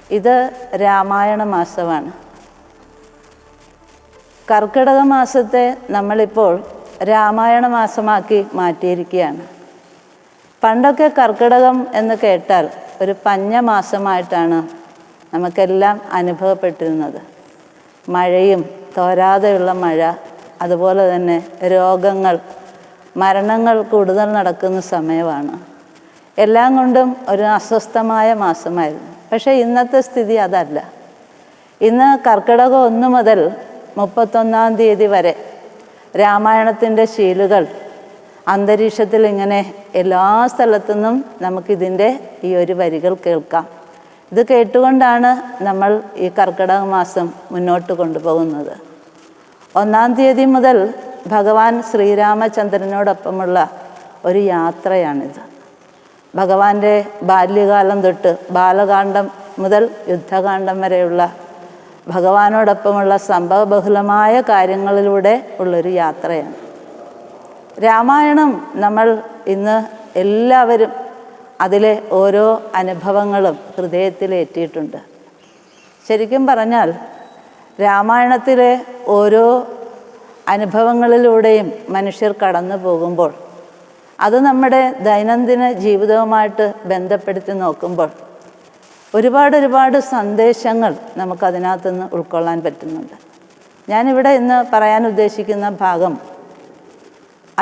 ഇത് രാമായണ മാസമാണ്. കർക്കിടക മാസത്തെ നമ്മളിപ്പോൾ രാമായണ മാസമാക്കി മാറ്റിയിരിക്കുകയാണ്. പണ്ടൊക്കെ കർക്കിടകം എന്ന് കേട്ടാൽ ഒരു പഞ്ഞമാസമായിട്ടാണ് നമുക്കെല്ലാം അനുഭവപ്പെട്ടിരുന്നത്. മഴയും തോരാതെയുള്ള മഴ, അതുപോലെ തന്നെ രോഗങ്ങൾ, മരണങ്ങൾ കൂടുതൽ നടക്കുന്ന സമയമാണ്. എല്ലാം കൊണ്ടും ഒരു അസ്വസ്ഥമായ മാസമായിരുന്നു. പക്ഷേ ഇന്നത്തെ സ്ഥിതി അതല്ല. ഇന്ന് കർക്കിടകം 1 മുതൽ 31-ാം തീയതി വരെ രാമായണത്തിൻ്റെ ശീലുകൾ അന്തരീക്ഷത്തിൽ ഇങ്ങനെ എല്ലാ സ്ഥലത്തുനിന്നും നമുക്കിതിൻ്റെ ഈ ഒരു വരികൾ കേൾക്കാം. ഇത് കേട്ടുകൊണ്ടാണ് നമ്മൾ ഈ കർക്കിടക മാസം മുന്നോട്ട് കൊണ്ടുപോകുന്നത്. 1-ാം തീയതി മുതൽ ഭഗവാൻ ശ്രീരാമചന്ദ്രനോടൊപ്പമുള്ള ഒരു യാത്രയാണിത്. ഭഗവാന്റെ ബാല്യകാലം തൊട്ട് ബാലകാന്ഡം മുതൽ യുദ്ധകാന്ഡം വരെയുള്ള ഭഗവാനോടൊപ്പമുള്ള സംഭവബഹുലമായ കാര്യങ്ങളിലൂടെ ഉള്ളൊരു യാത്രയാണ് രാമായണം. നമ്മൾ ഇന്ന് എല്ലാവരും അതിലെ ഓരോ അനുഭവങ്ങളും ഹൃദയത്തിലേറ്റിയിട്ടുണ്ട്. ശരിക്കും പറഞ്ഞാൽ രാമായണത്തിലെ ഓരോ അനുഭവങ്ങളിലൂടെയും മനുഷ്യർ കടന്നു പോകുമ്പോൾ അത് നമ്മുടെ ദൈനംദിന ജീവിതവുമായിട്ട് ബന്ധപ്പെടുത്തി നോക്കുമ്പോൾ ഒരുപാട് സന്ദേശങ്ങൾ നമുക്കതിനകത്തുനിന്ന് ഉൾക്കൊള്ളാൻ പറ്റുന്നുണ്ട്. ഞാനിവിടെ ഇന്ന് പറയാൻ ഉദ്ദേശിക്കുന്ന ഭാഗം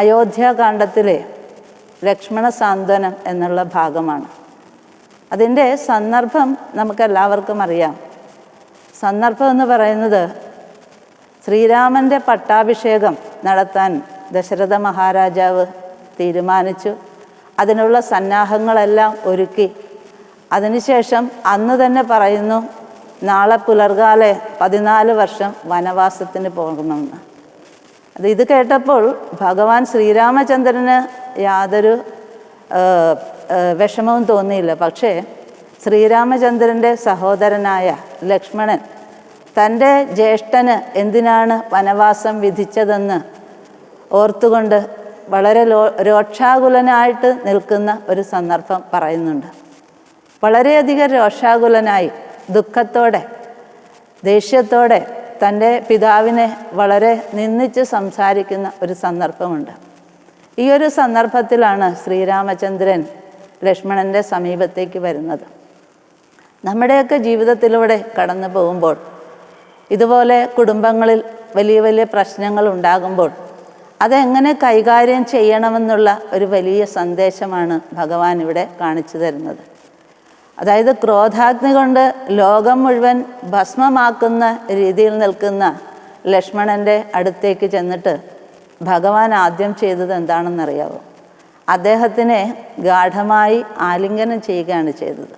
അയോധ്യാകാന്ഡത്തിലെ ലക്ഷ്മണ സാന്ത്വനം എന്നുള്ള ഭാഗമാണ്. അതിൻ്റെ സന്ദർഭം നമുക്കെല്ലാവർക്കും അറിയാം. സന്ദർഭം എന്ന് പറയുന്നത് ശ്രീരാമൻ്റെ പട്ടാഭിഷേകം നടത്താൻ ദശരഥ മഹാരാജാവ് തീരുമാനിച്ചു. അതിനുള്ള സന്നാഹങ്ങളെല്ലാം ഒരുക്കി. അതിനുശേഷം അന്ന് തന്നെ പറയുന്നു, നാളെ പുലർകാലെ 14 വർഷം വനവാസത്തിന് പോകണമെന്ന്. ഇത് കേട്ടപ്പോൾ ഭഗവാൻ ശ്രീരാമചന്ദ്രന് യാതൊരു വിഷമവും തോന്നിയില്ല. പക്ഷേ ശ്രീരാമചന്ദ്രൻ്റെ സഹോദരനായ ലക്ഷ്മണൻ തൻ്റെ ജ്യേഷ്ഠന് എന്തിനാണ് വനവാസം വിധിച്ചതെന്ന് ഓർത്തുകൊണ്ട് വളരെ രോഷാകുലനായിട്ട് നിൽക്കുന്ന ഒരു സന്ദർഭം പറയുന്നുണ്ട്. വളരെയധികം രോഷാകുലനായി ദുഃഖത്തോടെ ദേഷ്യത്തോടെ തൻ്റെ പിതാവിനെ വളരെ നിന്ദിച്ച് സംസാരിക്കുന്ന ഒരു സന്ദർഭമുണ്ട്. ഈ ഒരു സന്ദർഭത്തിലാണ് ശ്രീരാമചന്ദ്രൻ ലക്ഷ്മണൻ്റെ സമീപത്തേക്ക് വരുന്നത്. നമ്മുടെയൊക്കെ ജീവിതത്തിലൂടെ കടന്നു പോകുമ്പോൾ ഇതുപോലെ കുടുംബങ്ങളിൽ വലിയ വലിയ പ്രശ്നങ്ങൾ ഉണ്ടാകുമ്പോൾ അതെങ്ങനെ കൈകാര്യം ചെയ്യണമെന്നുള്ള ഒരു വലിയ സന്ദേശമാണ് ഭഗവാൻ ഇവിടെ കാണിച്ചു തരുന്നത്. അതായത് ക്രോധാഗ്നി കൊണ്ട് ലോകം മുഴുവൻ ഭസ്മമാക്കുന്ന രീതിയിൽ നിൽക്കുന്ന ലക്ഷ്മണൻ്റെ അടുത്തേക്ക് ചെന്നിട്ട് ഭഗവാൻ ആദ്യം ചെയ്തത് എന്താണെന്നറിയാവോ? അദ്ദേഹത്തിനെ ഗാഠമായി ആലിംഗനം ചെയ്യുകയാണ് ചെയ്തത്.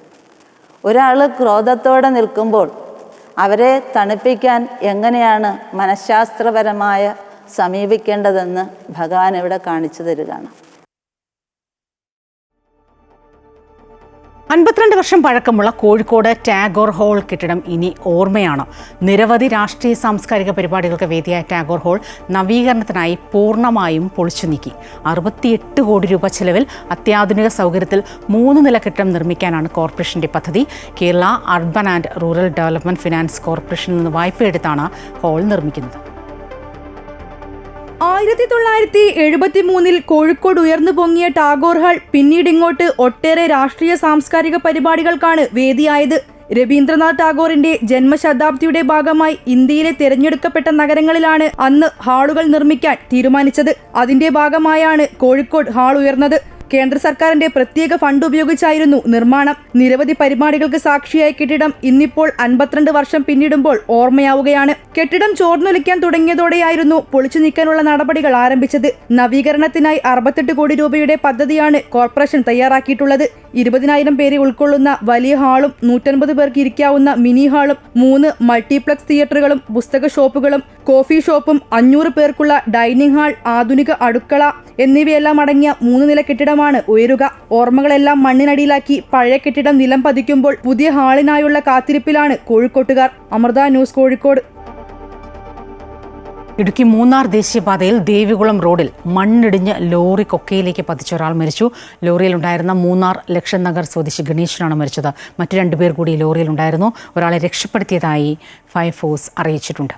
ഒരാൾ ക്രോധത്തോടെ നിൽക്കുമ്പോൾ അവരെ തണുപ്പിക്കാൻ എങ്ങനെയാണ് മനഃശാസ്ത്രപരമായ സമീപിക്കേണ്ടതെന്ന് ഭഗവാൻ ഇവിടെ കാണിച്ചു തരികയാണ്. 52 വർഷം പഴക്കമുള്ള കോഴിക്കോട് ടാഗോർ ഹാൾ കെട്ടിടം ഇനി ഓർമ്മയാണ്. നിരവധി രാഷ്ട്രീയ സാംസ്കാരിക പരിപാടികൾക്ക് വേദിയായ ടാഗോർ ഹാൾ നവീകരണത്തിനായി പൂർണ്ണമായും പൊളിച്ചു നീക്കി. 68 കോടി രൂപ ചെലവിൽ അത്യാധുനിക സൗകര്യത്തിൽ 3 നില കെട്ടിടം നിർമ്മിക്കാനാണ് കോർപ്പറേഷന്റെ പദ്ധതി. Kerala urban and rural development finance കോർപ്പറേഷനിൽ നിന്ന് വായ്പയെടുത്താണ് ഹാൾ നിർമ്മിക്കുന്നത്. 1973 കോഴിക്കോട് ഉയർന്നു പൊങ്ങിയ ടാഗോർ ഹാൾ പിന്നീട് ഇങ്ങോട്ട് ഒട്ടേറെ രാഷ്ട്രീയ സാംസ്കാരിക പരിപാടികൾക്കാണ് വേദിയായത്. രവീന്ദ്രനാഥ് ടാഗോറിന്റെ ജന്മശതാബ്ദിയുടെ ഭാഗമായി ഇന്ത്യയിലെ തിരഞ്ഞെടുക്കപ്പെട്ട നഗരങ്ങളിലാണ് അന്ന് ഹാളുകൾ നിർമ്മിക്കാൻ തീരുമാനിച്ചത്. അതിന്റെ ഭാഗമായാണ് കോഴിക്കോട് ഹാൾ ഉയർന്നത്. കേന്ദ്ര സർക്കാരിന്റെ പ്രത്യേക ഫണ്ട് ഉപയോഗിച്ചായിരുന്നു നിർമ്മാണം. നിരവധി പരിപാടികൾക്ക് സാക്ഷിയായ കെട്ടിടം ഇന്നിപ്പോൾ 52 വർഷം പിന്നിടുമ്പോൾ ഓർമ്മയാവുകയാണ്. കെട്ടിടം ചോർന്നൊലിക്കാൻ തുടങ്ങിയതോടെയായിരുന്നു പൊളിച്ചു നീക്കാനുള്ള നടപടികൾ ആരംഭിച്ചത്. നവീകരണത്തിനായി 68 കോടി രൂപയുടെ പദ്ധതിയാണ് കോർപ്പറേഷൻ തയ്യാറാക്കിയിട്ടുള്ളത്. 20,000 പേരെ ഉൾക്കൊള്ളുന്ന വലിയ ഹാളും 150 പേർക്ക് ഇരിക്കാവുന്ന മിനി ഹാളും 3 മൾട്ടിപ്ലക്സ് തിയേറ്ററുകളും പുസ്തക ഷോപ്പുകളും കോഫി ഷോപ്പും 500 പേർക്കുള്ള ഡൈനിങ് ഹാൾ, ആധുനിക അടുക്കള എന്നിവയെല്ലാം അടങ്ങിയ 3 നില കെട്ടിടമാണ് ഉയരുക. ഓർമ്മകളെല്ലാം മണ്ണിനടിയിലാക്കി പഴയ കെട്ടിടം നിലം പതിക്കുമ്പോൾ പുതിയ ഹാളിനായുള്ള കാത്തിരിപ്പിലാണ് കോഴിക്കോട്ടുകാർ. അമൃത ന്യൂസ്, കോഴിക്കോട്. ഇടുക്കി മൂന്നാർ ദേശീയപാതയിൽ ദേവികുളം റോഡിൽ മണ്ണിടിഞ്ഞ് ലോറി കൊക്കയിലേക്ക് പതിച്ച ഒരാൾ മരിച്ചു. ലോറിയിലുണ്ടായിരുന്ന മൂന്നാർ ലക്ഷൻ നഗർ സ്വദേശി ഗണേശനാണ് മരിച്ചത്. മറ്റു 2 പേർ കൂടി ലോറിയിലുണ്ടായിരുന്നു. ഒരാളെ രക്ഷപ്പെടുത്തിയതായി ഫയർഫോഴ്സ് അറിയിച്ചിട്ടുണ്ട്.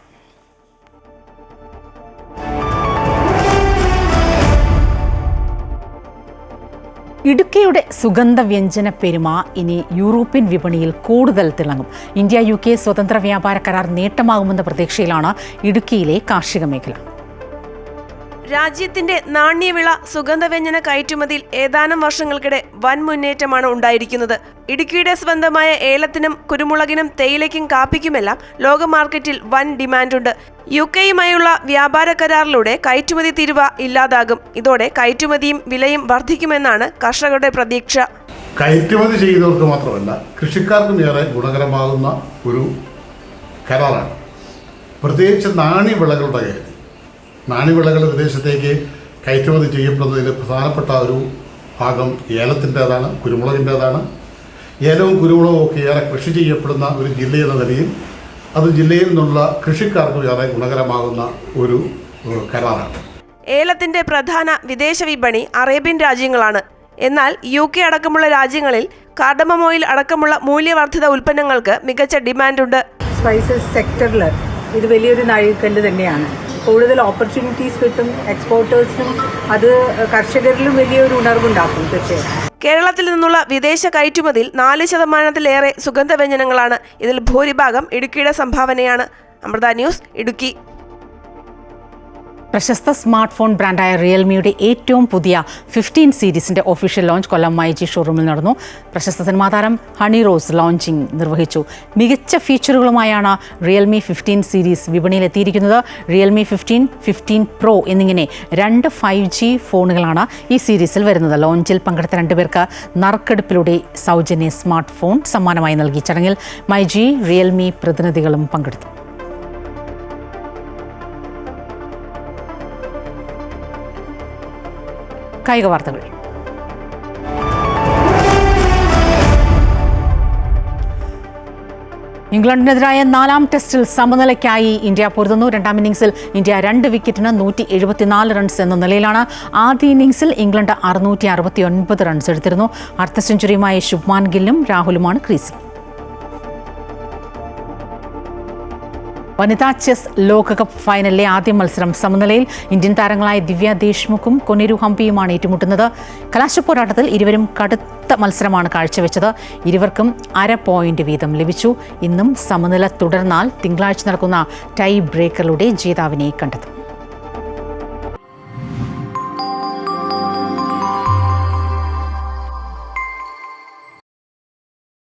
ഇടുക്കിയുടെ സുഗന്ധവ്യഞ്ജന പെരുമ ഇനി യൂറോപ്യൻ വിപണിയിൽ കൂടുതൽ തിളങ്ങും. ഇന്ത്യ UK സ്വതന്ത്ര വ്യാപാര കരാർ നേട്ടമാകുമെന്ന പ്രതീക്ഷയിലാണ് ഇടുക്കിയിലെ കാർഷിക മേഖല. രാജ്യത്തിന്റെ നാണ്യവിള സുഗന്ധവ്യഞ്ജന കയറ്റുമതിയിൽ ഏതാനും വർഷങ്ങൾക്കിടെ വൻ മുന്നേറ്റമാണ് ഉണ്ടായിരിക്കുന്നത്. ഇടുക്കിയുടെ സ്വന്തമായ ഏലത്തിനും കുരുമുളകിനും തേയിലയ്ക്കും കാപ്പിക്കുമെല്ലാം ലോക മാർക്കറ്റിൽ വൻ ഡിമാൻഡുണ്ട്. UK-യുമായുള്ള വ്യാപാര കരാറിലൂടെ കയറ്റുമതി തീരുവ ഇല്ലാതാകും. ഇതോടെ കയറ്റുമതിയും വിലയും വർദ്ധിക്കുമെന്നാണ് കർഷകരുടെ പ്രതീക്ഷ. കയറ്റുമതി ചെയ്യുന്നവർക്ക് മാത്രമല്ല കൃഷിക്കാർക്കും ഏറെ ഗുണകരമാകുന്ന ഒരു കരാറാണ്. പ്രത്യേകിച്ച് നാണ്യവിളകളുടെ കാര്യത്തിൽ. നാണ്യവിളകൾ വിദേശത്തേക്ക് കയറ്റുമതി ചെയ്യപ്പെടുന്നതിൽ പ്രധാനപ്പെട്ട ഒരു ഭാഗം ഏലത്തിൻ്റേതാണ്, കുരുമുളകിൻ്റേതാണ്. ഏലവും കുരുമുളകും ഒക്കെ ഏറെ കൃഷി ചെയ്യപ്പെടുന്ന ഒരു ജില്ലയെന്ന നിലയിൽ അത് ജില്ലയിൽ നിന്നുള്ള കൃഷിക്കാർക്ക് ഏറെ ഗുണകരമാകുന്ന ഒരു കരാറാണ്. ഏലത്തിന്റെ പ്രധാന വിദേശ വിപണി അറേബ്യൻ രാജ്യങ്ങളാണ്. എന്നാൽ UK അടക്കമുള്ള രാജ്യങ്ങളിൽ കാർഡമം ഓയിൽ അടക്കമുള്ള മൂല്യവർദ്ധിത ഉൽപ്പന്നങ്ങൾക്ക് മികച്ച ഡിമാൻഡുണ്ട്. സ്പൈസസ് സെക്ടറിൽ ഇത് വലിയൊരു നാഴികക്കല്ല് തന്നെയാണ്. കൂടുതൽ ഓപ്പർച്യൂണിറ്റീസ് കിട്ടും എക്സ്പോർട്ടേഴ്സിനും, അത് കർഷകരിലും വലിയൊരു ഉണർവുണ്ടാക്കും തീർച്ചയായും. കേരളത്തിൽ നിന്നുള്ള വിദേശ കയറ്റുമതിയിൽ 4%-ലേറെ സുഗന്ധവ്യഞ്ജനങ്ങളാണ്. ഇതിൽ ഭൂരിഭാഗം ഇടുക്കിയുടെ സംഭാവനയാണ്. അമൃത ന്യൂസ്, ഇടുക്കി. പ്രശസ്ത സ്മാർട്ട് ഫോൺ ബ്രാൻഡായ റിയൽമിയുടെ ഏറ്റവും പുതിയ 15 സീരീസിന്റെ ഒഫീഷ്യൽ ലോഞ്ച് കൊല്ലം MyG ഷോറൂമിൽ നടന്നു. പ്രശസ്ത സിനിമാ താരം ഹണി റോസ് ലോഞ്ചിങ് നിർവഹിച്ചു. മികച്ച ഫീച്ചറുകളുമായാണ് റിയൽമി 15 സീരീസ് വിപണിയിലെത്തിയിരിക്കുന്നത്. റിയൽമി 15, 15 Pro എന്നിങ്ങനെ 2 5G ഫോണുകളാണ് ഈ സീരീസിൽ വരുന്നത്. ലോഞ്ചിൽ പങ്കെടുത്ത 2 പേർക്ക് നറുക്കെടുപ്പിലൂടെ സൗജന്യ സ്മാർട്ട് ഫോൺ സമ്മാനമായി നൽകി. ചടങ്ങിൽ MyG, റിയൽമി പ്രതിനിധികളും പങ്കെടുത്തു. കായിക വാർത്തകൾ. ഇംഗ്ലണ്ടിനെതിരായ 4ാം ടെസ്റ്റിൽ സമനിലയ്ക്കായി ഇന്ത്യ പൊരുതുന്നു. 2ാം ഇന്നിംഗ്സിൽ ഇന്ത്യ 2 വിക്കറ്റിന് 174 റൺസ് എന്ന നിലയിലാണ്. ആദ്യ ഇന്നിംഗ്സിൽ ഇംഗ്ലണ്ട് 669 റൺസ് എടുത്തിരുന്നു. അർദ്ധ സെഞ്ചുറിയുമായി ശുഭ്മാൻ ഗില്ലും രാഹുലുമാണ് ക്രീസിൽ. വനിതാ ചെസ് ലോകകപ്പ് ഫൈനലിലെ ആദ്യ മത്സരം സമനിലയിൽ. ഇന്ത്യൻ താരങ്ങളായ ദിവ്യ ദേശ്മുഖും കൊനേരു ഹംപിയുമാണ് ഏറ്റുമുട്ടുന്നത്. കലാശപ്പോരാട്ടത്തിൽ ഇരുവരും കടുത്ത മത്സരമാണ് കാഴ്ചവെച്ചത്. ഇരുവർക്കും 1/2 പോയിന്റ് വീതം ലഭിച്ചു. ഇന്നും സമനില തുടർന്നാൽ തിങ്കളാഴ്ച നടക്കുന്ന ടൈ ബ്രേക്കറിലൂടെ ജേതാവിനെ കണ്ടെത്തും.